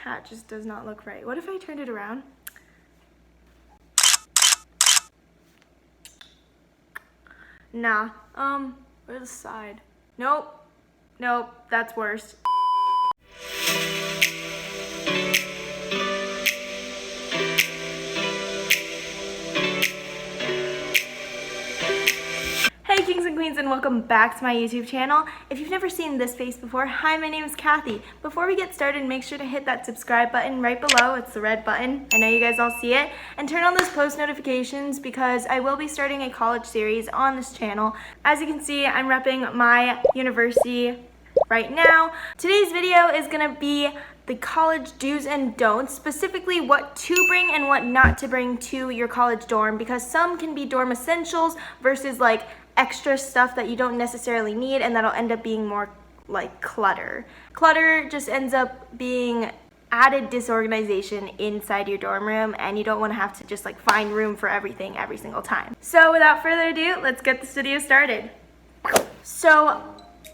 hat just does not look right. What if I turned it around? Nah, where's the side? Nope, that's worse. Hey kings and queens, and welcome back to my YouTube channel. If you've never seen this face before, hi, my name is Kathy. Before we get started, make sure to hit that subscribe button right below. It's the red button. I know you guys all see it. And turn on those post notifications because I will be starting a college series on this channel. As you can see, I'm repping my university right now. Today's video is gonna be the college do's and don'ts, specifically what to bring and what not to bring to your college dorm, because some can be dorm essentials versus like extra stuff that you don't necessarily need, and that'll end up being more like clutter. Clutter just ends up being added disorganization inside your dorm room, and you don't want to have to just like find room for everything every single time. So without further ado, let's get this video started. So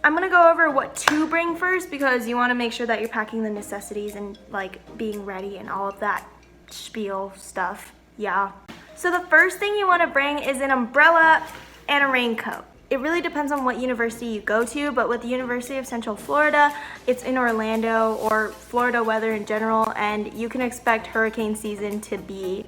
I'm gonna go over what to bring first, because you want to make sure that you're packing the necessities and like being ready and all of that spiel stuff. Yeah. So the first thing you want to bring is an umbrella and a raincoat. It really depends on what university you go to, but with the University of Central Florida, it's in Orlando, or Florida weather in general, and you can expect hurricane season to be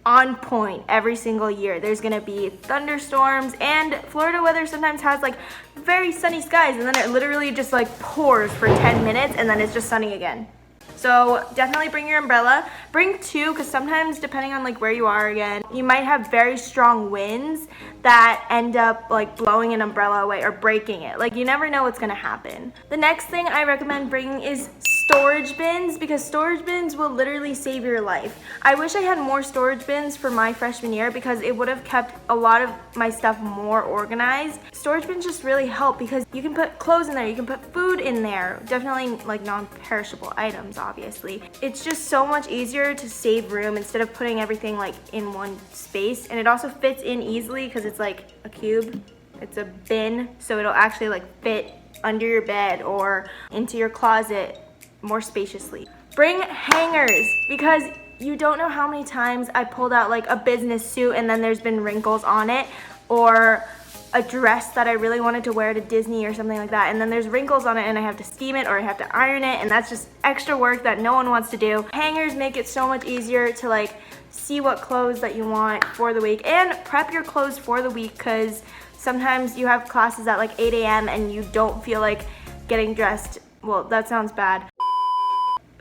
on point every single year. There's gonna be thunderstorms, and Florida weather sometimes has like very sunny skies, and then it literally just like pours for 10 minutes and then it's just sunny again. So definitely bring your umbrella. Bring two, because sometimes depending on like where you are, again, you might have very strong winds that end up like blowing an umbrella away or breaking it. Like, you never know what's gonna happen. The next thing I recommend bringing is storage bins, because storage bins will literally save your life. I wish I had more storage bins for my freshman year, because it would have kept a lot of my stuff more organized. Storage bins just really help because you can put clothes in there, you can put food in there, definitely like non-perishable items, obviously. It's just so much easier to save room instead of putting everything like in one space, and it also fits in easily because it's like a cube. It's a bin, so it'll actually like fit under your bed or into your closet more spaciously. Bring hangers, because you don't know how many times I pulled out like a business suit and then there's been wrinkles on it, or a dress that I really wanted to wear to Disney or something like that, and then there's wrinkles on it and I have to steam it or I have to iron it, and that's just extra work that no one wants to do. Hangers make it so much easier to like see what clothes that you want for the week and prep your clothes for the week, because sometimes you have classes at like 8 a.m. and you don't feel like getting dressed. Well, that sounds bad.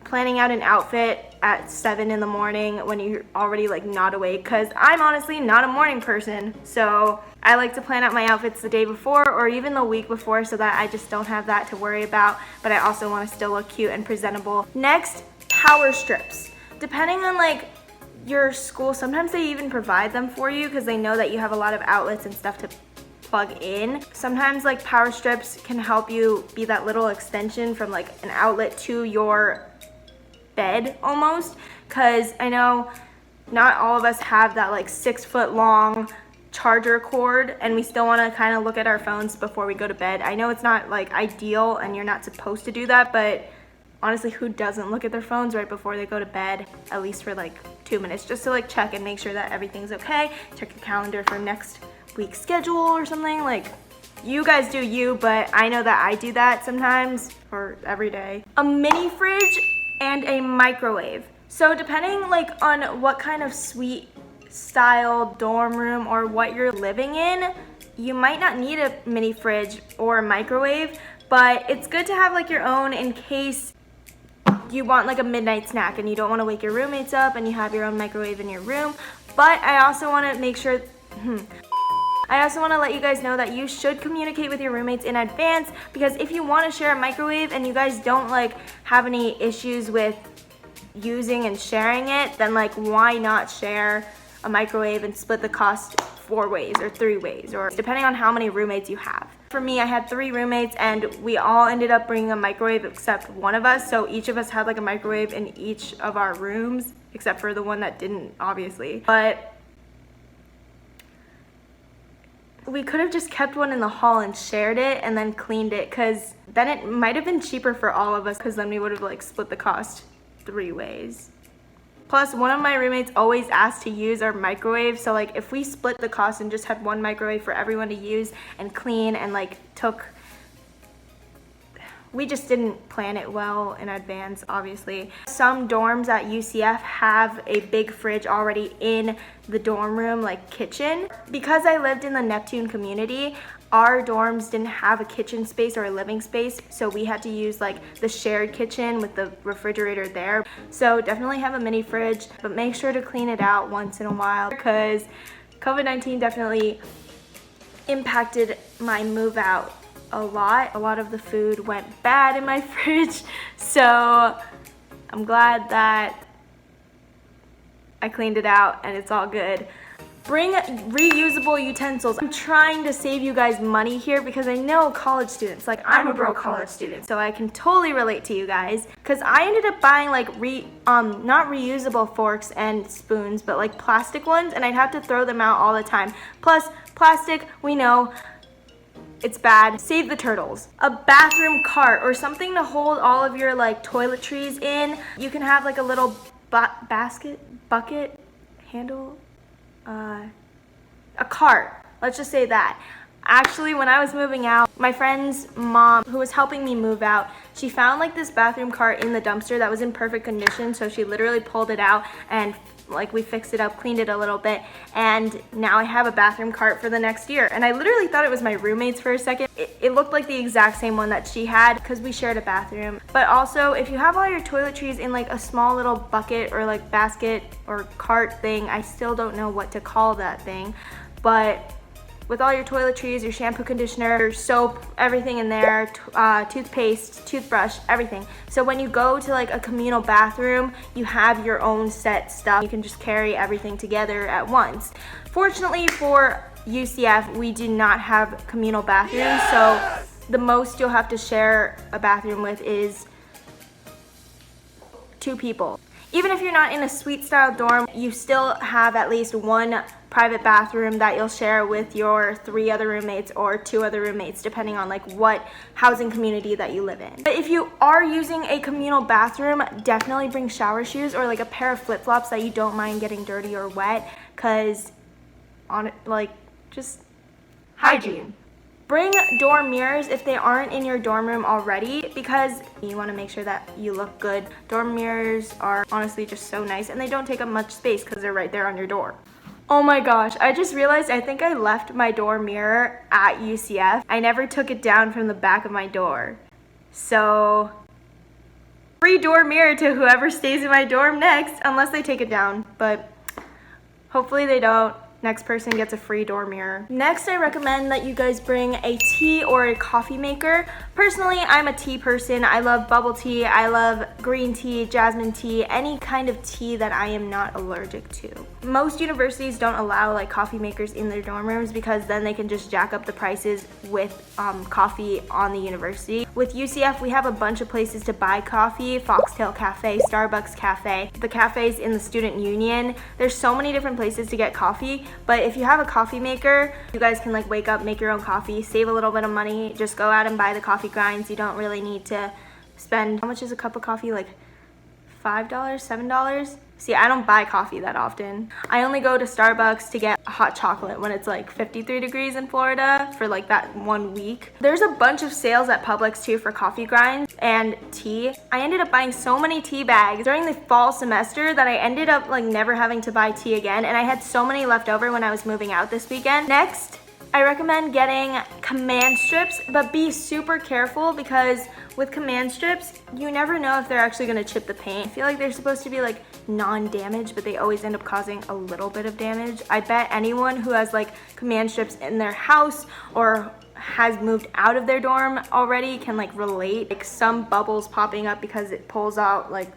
Planning out an outfit at 7 in the morning when you're already like not awake, because I'm honestly not a morning person, so I like to plan out my outfits the day before or even the week before, so that I just don't have that to worry about, but I also want to still look cute and presentable. Next, Powerstrips. Depending on like your school, sometimes they even provide them for you because they know that you have a lot of outlets and stuff to plug in. Sometimes like Powerstrips can help you be that little extension from like an outlet to your bed almost, because I know not all of us have that like 6-foot long charger cord, and we still want to kind of look at our phones before we go to bed. I know it's not like ideal and you're not supposed to do that, but honestly, who doesn't look at their phones right before they go to bed, at least for like 2 minutes, just to like check and make sure that everything's okay, check your calendar for next week's schedule or something. Like, you guys do you, but I know that I do that sometimes, or every day. A mini fridge and a microwave. So depending like on what kind of suite style dorm room or what you're living in, you might not need a mini fridge or a microwave, but it's good to have like your own in case you want like a midnight snack and you don't want to wake your roommates up, and you have your own microwave in your room. But I also want to make sure I also want to let you guys know that you should communicate with your roommates in advance, because if you want to share a microwave and you guys don't like have any issues with using and sharing it, then like why not share a microwave and split the cost 4 ways or 3 ways, or depending on how many roommates you have. For me, I had 3 roommates and we all ended up bringing a microwave except one of us, so each of us had like a microwave in each of our rooms, except for the one that didn't, obviously. But We could have just kept one in the hall and shared it and then cleaned it, because then it might have been cheaper for all of us, because then we would have like split the cost 3 ways. Plus, one of my roommates always asked to use our microwave, so like if we split the cost and just had one microwave for everyone to use and clean and like we just didn't plan it well in advance, obviously. Some dorms at UCF have a big fridge already in the dorm room, like kitchen. Because I lived in the Neptune community, our dorms didn't have a kitchen space or a living space, so we had to use like the shared kitchen with the refrigerator there. So definitely have a mini fridge, but make sure to clean it out once in a while, because COVID-19 definitely impacted my move out a lot. A lot of the food went bad in my fridge, so I'm glad that I cleaned it out and it's all good. Bring reusable utensils. I'm trying to save you guys money here, because I know college students, like I'm a broke college student, so I can totally relate to you guys, because I ended up buying like not reusable forks and spoons, but like plastic ones, and I'd have to throw them out all the time. Plus, plastic, we know, it's bad. Save the turtles. A bathroom cart or something to hold all of your like toiletries in. You can have like a little bucket, handle, a cart. Let's just say that. Actually, when I was moving out, my friend's mom, who was helping me move out, she found like this bathroom cart in the dumpster that was in perfect condition, so she literally pulled it out and like we fixed it up, cleaned it a little bit, and now I have a bathroom cart for the next year. And I literally thought it was my roommate's for a second. It looked like the exact same one that she had, because we shared a bathroom. But also, if you have all your toiletries in like a small little bucket or like basket or cart thing, I still don't know what to call that thing, but with all your toiletries, your shampoo, conditioner, your soap, everything in there, toothpaste, toothbrush, everything. So when you go to like a communal bathroom, you have your own set stuff. You can just carry everything together at once. Fortunately for UCF, we do not have communal bathrooms, so the most you'll have to share a bathroom with is 2 people. Even if you're not in a suite style dorm, you still have at least one private bathroom that you'll share with your 3 other roommates or 2 other roommates, depending on like what housing community that you live in. But if you are using a communal bathroom, definitely bring shower shoes or like a pair of flip-flops that you don't mind getting dirty or wet, because just hygiene. Bring dorm mirrors if they aren't in your dorm room already, because you want to make sure that you look good. Dorm mirrors are honestly just so nice, and they don't take up much space because they're right there on your door. Oh my gosh, I just realized I think I left my dorm mirror at UCF. I never took it down from the back of my door. So, free dorm mirror to whoever stays in my dorm next, unless they take it down, but hopefully they don't. Next person gets a free dorm mirror. Next, I recommend that you guys bring a tea or a coffee maker. Personally, I'm a tea person. I love bubble tea. I love green tea, jasmine tea, any kind of tea that I am not allergic to. Most universities don't allow like coffee makers in their dorm rooms, because then they can just jack up the prices with coffee on the university. With UCF, we have a bunch of places to buy coffee: Foxtail Cafe, Starbucks Cafe, the cafes in the student union. There's so many different places to get coffee. But if you have a coffee maker, you guys can like wake up, make your own coffee, save a little bit of money, just go out and buy the coffee grinds. You don't really need to spend, how much is a cup of coffee? Like $5, $7? See, I don't buy coffee that often. I only go to Starbucks to get hot chocolate when it's like 53 degrees in Florida for like that 1 week. There's a bunch of sales at Publix too for coffee grinds and tea. I ended up buying so many tea bags during the fall semester that I ended up like never having to buy tea again, and I had so many left over when I was moving out this weekend. Next, I recommend getting command strips, but be super careful, because with command strips, you never know if they're actually gonna chip the paint. I feel like they're supposed to be like non-damage, but they always end up causing a little bit of damage. I bet anyone who has like command strips in their house or has moved out of their dorm already can like relate. Like some bubbles popping up because it pulls out like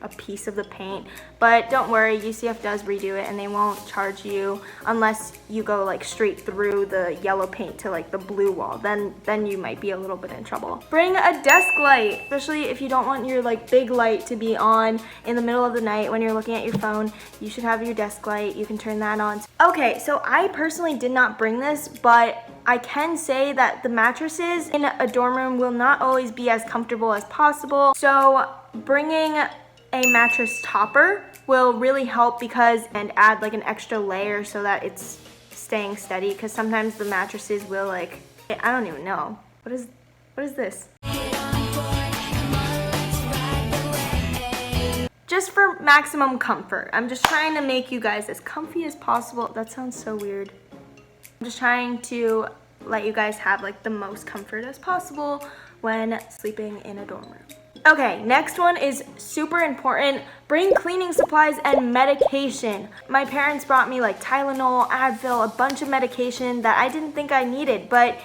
a piece of the paint. But don't worry, UCF does redo it and they won't charge you unless you go like straight through the yellow paint to like the blue wall. Then you might be a little bit in trouble. Bring a desk light, especially if you don't want your like big light to be on in the middle of the night when you're looking at your phone. You should have your desk light. You can turn that on. Okay, so I personally did not bring this, but I can say that the mattresses in a dorm room will not always be as comfortable as possible. So bringing a mattress topper will really help and add like an extra layer so that it's staying steady, because sometimes the mattresses will like, I don't even know. What is this? Just for maximum comfort. I'm just trying to make you guys as comfy as possible. That sounds so weird. I'm just trying to let you guys have like the most comfort as possible when sleeping in a dorm room. Okay, next one is super important. Bring cleaning supplies and medication. My parents brought me like Tylenol, Advil, a bunch of medication that I didn't think I needed, but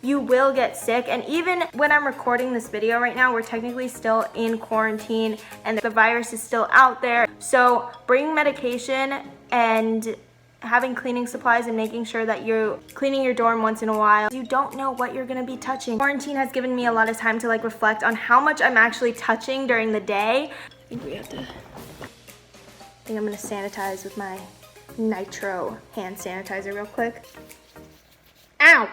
you will get sick. And even when I'm recording this video right now, we're technically still in quarantine and the virus is still out there. So bring medication and having cleaning supplies and making sure that you're cleaning your dorm once in a while. You don't know what you're gonna be touching. Quarantine has given me a lot of time to like reflect on how much I'm actually touching during the day. I think I'm gonna sanitize with my Nitro hand sanitizer real quick. Ow!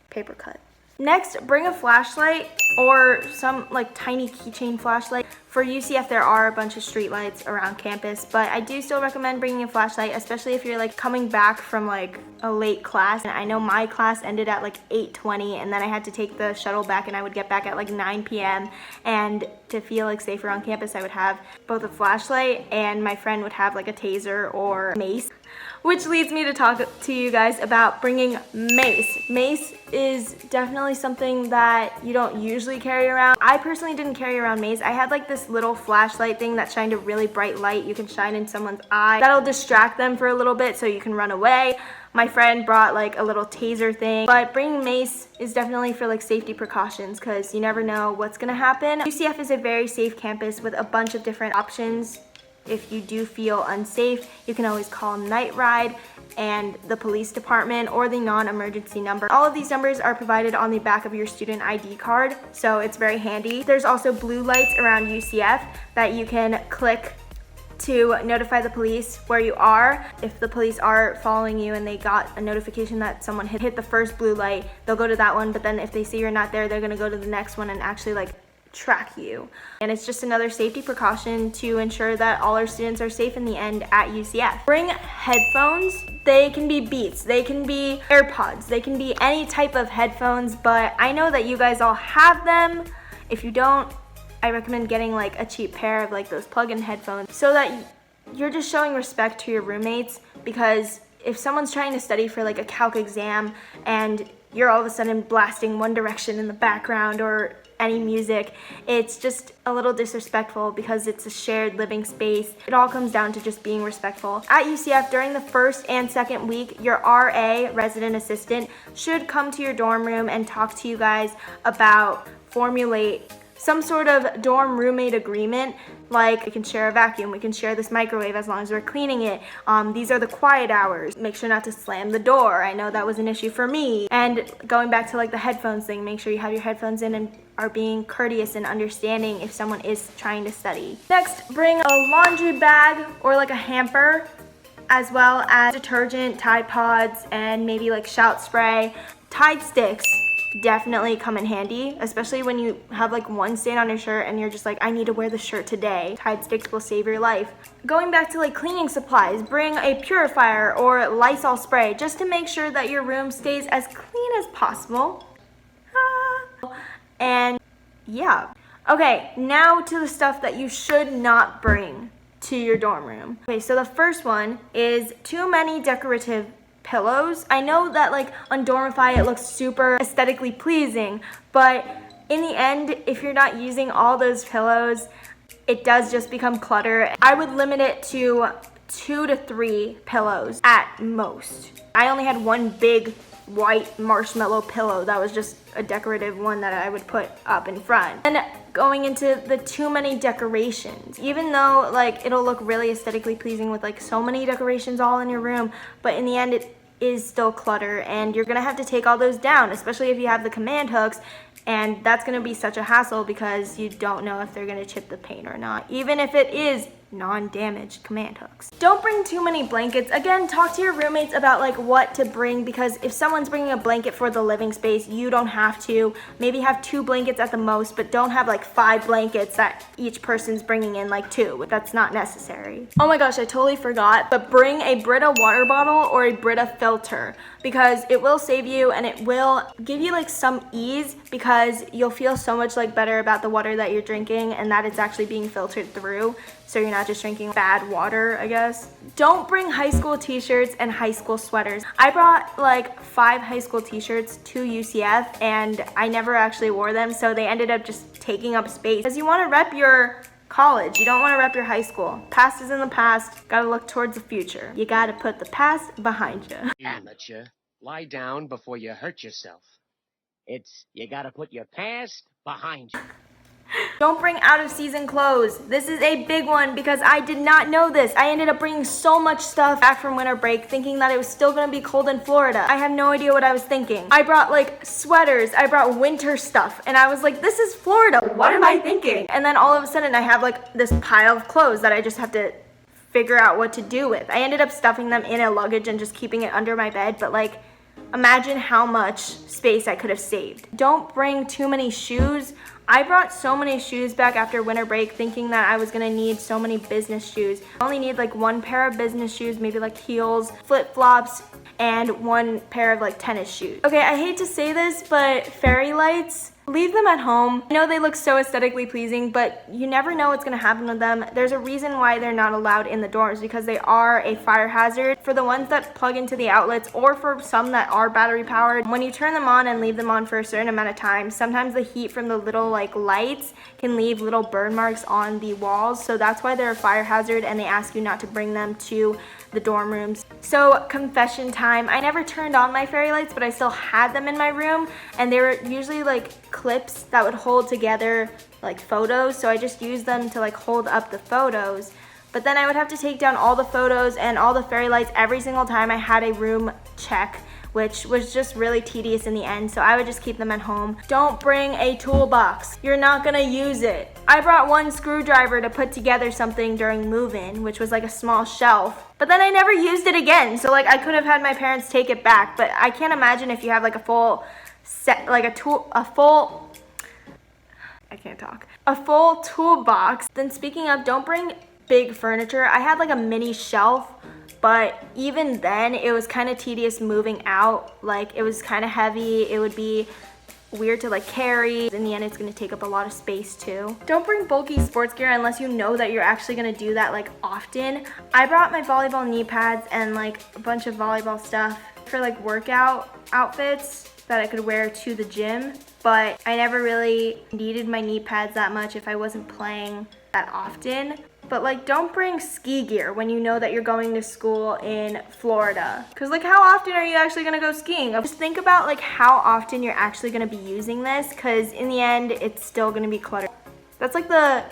Paper cut. Next, bring a flashlight or some like tiny keychain flashlight. For UCF, there are a bunch of street lights around campus, but I do still recommend bringing a flashlight, especially if you're like coming back from like a late class. And I know my class ended at like 8:20, and then I had to take the shuttle back, and I would get back at like 9 p.m. And to feel like safer on campus, I would have both a flashlight and my friend would have like a taser or mace. Which leads me to talk to you guys about bringing mace. Mace is definitely something that you don't usually carry around. I personally didn't carry around mace. I had like this little flashlight thing that shined a really bright light. You can shine in someone's eye. That'll distract them for a little bit so you can run away. My friend brought like a little taser thing, but bringing mace is definitely for like safety precautions because you never know what's gonna happen. UCF is a very safe campus with a bunch of different options. If you do feel unsafe, you can always call Night Ride and the police department or the non-emergency number. All of these numbers are provided on the back of your student ID card, so it's very handy. There's also blue lights around UCF that you can click to notify the police where you are. If the police are following you and they got a notification that someone hit the first blue light, they'll go to that one, but then if they see you're not there, they're gonna go to the next one and actually like track you. And it's just another safety precaution to ensure that all our students are safe in the end at UCF. Bring headphones. They can be Beats, they can be AirPods, they can be any type of headphones, but I know that you guys all have them. If you don't, I recommend getting like a cheap pair of like those plug-in headphones so that you're just showing respect to your roommates, because if someone's trying to study for like a calc exam and you're all of a sudden blasting One Direction in the background or any music, it's just a little disrespectful because it's a shared living space. It all comes down to just being respectful. At UCF, during the first and second week, your RA, resident assistant, should come to your dorm room and talk to you guys about formulate some sort of dorm roommate agreement, like we can share a vacuum, we can share this microwave as long as we're cleaning it. These are the quiet hours. Make sure not to slam the door. I know that was an issue for me. And going back to like the headphones thing, make sure you have your headphones in and are being courteous and understanding if someone is trying to study. Next, bring a laundry bag or like a hamper, as well as detergent, Tide Pods, and maybe like shout spray. Tide sticks definitely come in handy, especially when you have like one stain on your shirt and you're just like, I need to wear the shirt today. Tide sticks will save your life. Going back to like cleaning supplies, bring a purifier or Lysol spray just to make sure that your room stays as clean as possible. And yeah. Okay, now to the stuff that you should not bring to your dorm room. Okay, so the first one is too many decorative pillows. I know that like on Dormify it looks super aesthetically pleasing, but in the end, if you're not using all those pillows, it does just become clutter. I would limit it to 2 to 3 pillows at most. I only had one big white marshmallow pillow that was just a decorative one that I would put up in front. And going into the too many decorations. Even though like it'll look really aesthetically pleasing with like so many decorations all in your room, but in the end it is still clutter, and you're gonna have to take all those down, especially if you have the command hooks, and that's gonna be such a hassle because you don't know if they're gonna chip the paint or not, even if it is non-damaged command hooks. Don't bring too many blankets. Again, talk to your roommates about like what to bring, because if someone's bringing a blanket for the living space, you don't have to. Maybe have 2 blankets at the most, but don't have like 5 blankets that each person's bringing in like 2. That's not necessary. Oh my gosh, I totally forgot, but bring a Brita water bottle or a Brita filter, because it will save you and it will give you like some ease, because you'll feel so much like better about the water that you're drinking and that it's actually being filtered through, so you're not just drinking bad water, I guess. Don't bring high school t-shirts and high school sweaters. I brought like 5 high school t-shirts to UCF and I never actually wore them, so they ended up just taking up space. Because you want to rep your college, you don't want to rep your high school. Past is in the past, gotta look towards the future. You gotta put the past behind you. Amateur, lie down before you hurt yourself. You gotta put your past behind you. Don't bring out of season clothes. This is a big one because I did not know this. I ended up bringing so much stuff back from winter break thinking that it was still gonna be cold in Florida. I have no idea what I was thinking. I brought like sweaters, I brought winter stuff, and I was like, this is Florida, what am I thinking? And then all of a sudden I have like this pile of clothes that I just have to figure out what to do with. I ended up stuffing them in a luggage and just keeping it under my bed, but like, imagine how much space I could have saved. Don't bring too many shoes. I brought so many shoes back after winter break thinking that I was gonna need so many business shoes. I only need like 1 pair of business shoes, maybe like heels, flip-flops, and 1 pair of like tennis shoes. Okay, I hate to say this, but fairy lights, leave them at home. I know they look so aesthetically pleasing, but you never know what's gonna happen with them. There's a reason why they're not allowed in the dorms, because they are a fire hazard. For the ones that plug into the outlets, or for some that are battery powered, when you turn them on and leave them on for a certain amount of time, sometimes the heat from the little like lights can leave little burn marks on the walls. So that's why they're a fire hazard, and they ask you not to bring them to the dorm rooms. So confession time, I never turned on my fairy lights, but I still had them in my room, and they were usually like clips that would hold together like photos, so I just used them to like hold up the photos. But then I would have to take down all the photos and all the fairy lights every single time I had a room check, which was just really tedious in the end, so I would just keep them at home. Don't bring a toolbox. You're not gonna use it. I brought 1 screwdriver to put together something during move-in, which was like a small shelf, but then I never used it again, so like I could have had my parents take it back, but I can't imagine if you have like a full set, like a full toolbox. Then speaking of, don't bring big furniture. I had like a mini shelf, but even then it was kind of tedious moving out. Like it was kind of heavy, it would be weird to like carry. In the end, it's gonna take up a lot of space too. Don't bring bulky sports gear unless you know that you're actually gonna do that like often. I brought my volleyball knee pads and like a bunch of volleyball stuff for like workout outfits that I could wear to the gym, but I never really needed my knee pads that much if I wasn't playing that often. But like, don't bring ski gear when you know that you're going to school in Florida. Cause like, how often are you actually gonna go skiing? Just think about like how often you're actually gonna be using this, cause in the end, it's still gonna be cluttered. That's like the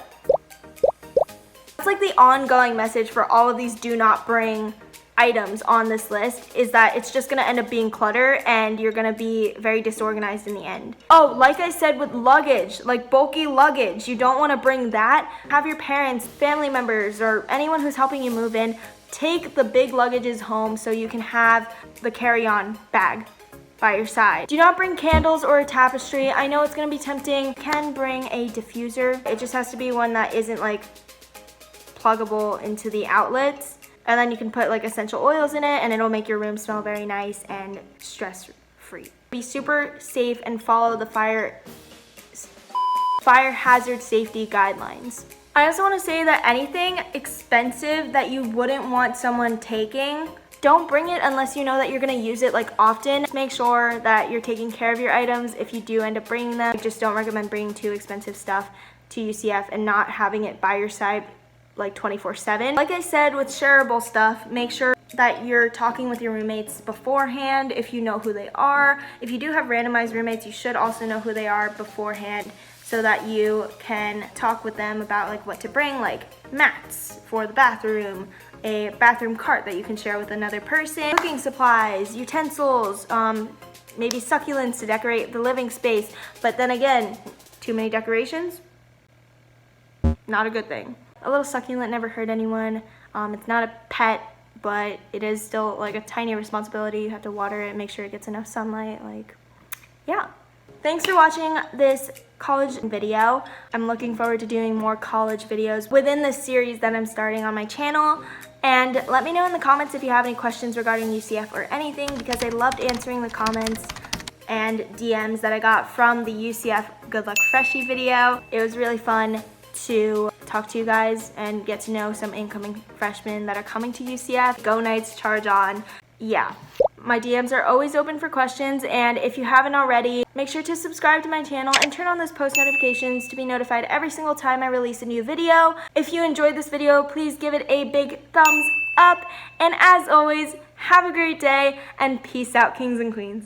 ongoing message for all of these do not bring items on this list, is that it's just gonna end up being clutter and you're gonna be very disorganized in the end. Oh, like I said with luggage, like bulky luggage, you don't wanna bring that. Have your parents, family members, or anyone who's helping you move in, take the big luggages home so you can have the carry-on bag by your side. Do not bring candles or a tapestry. I know it's gonna be tempting. You can bring a diffuser. It just has to be one that isn't like pluggable into the outlets. And then you can put like essential oils in it and it'll make your room smell very nice and stress-free. Be super safe and follow the fire hazard safety guidelines. I also want to say that anything expensive that you wouldn't want someone taking, don't bring it unless you know that you're going to use it like often. Make sure that you're taking care of your items if you do end up bringing them. I just don't recommend bringing too expensive stuff to UCF and not having it by your side like 24/7. Like I said with shareable stuff, make sure that you're talking with your roommates beforehand if you know who they are. If you do have randomized roommates, you should also know who they are beforehand so that you can talk with them about like what to bring, like mats for the bathroom, a bathroom cart that you can share with another person, cooking supplies, utensils, maybe succulents to decorate the living space. But then again, too many decorations, not a good thing. A little succulent never hurt anyone. It's not a pet, but it is still like a tiny responsibility. You have to water it, make sure it gets enough sunlight, like, yeah. Thanks for watching this college video. I'm looking forward to doing more college videos within this series that I'm starting on my channel. And let me know in the comments if you have any questions regarding UCF or anything, because I loved answering the comments and DMs that I got from the UCF Good Luck Freshie video. It was really fun to talk to you guys and get to know some incoming freshmen that are coming to UCF. Go Knights, charge on. Yeah. My DMs are always open for questions, and if you haven't already, make sure to subscribe to my channel and turn on those post notifications to be notified every single time I release a new video. If you enjoyed this video, please give it a big thumbs up, and as always, have a great day, and peace out, kings and queens.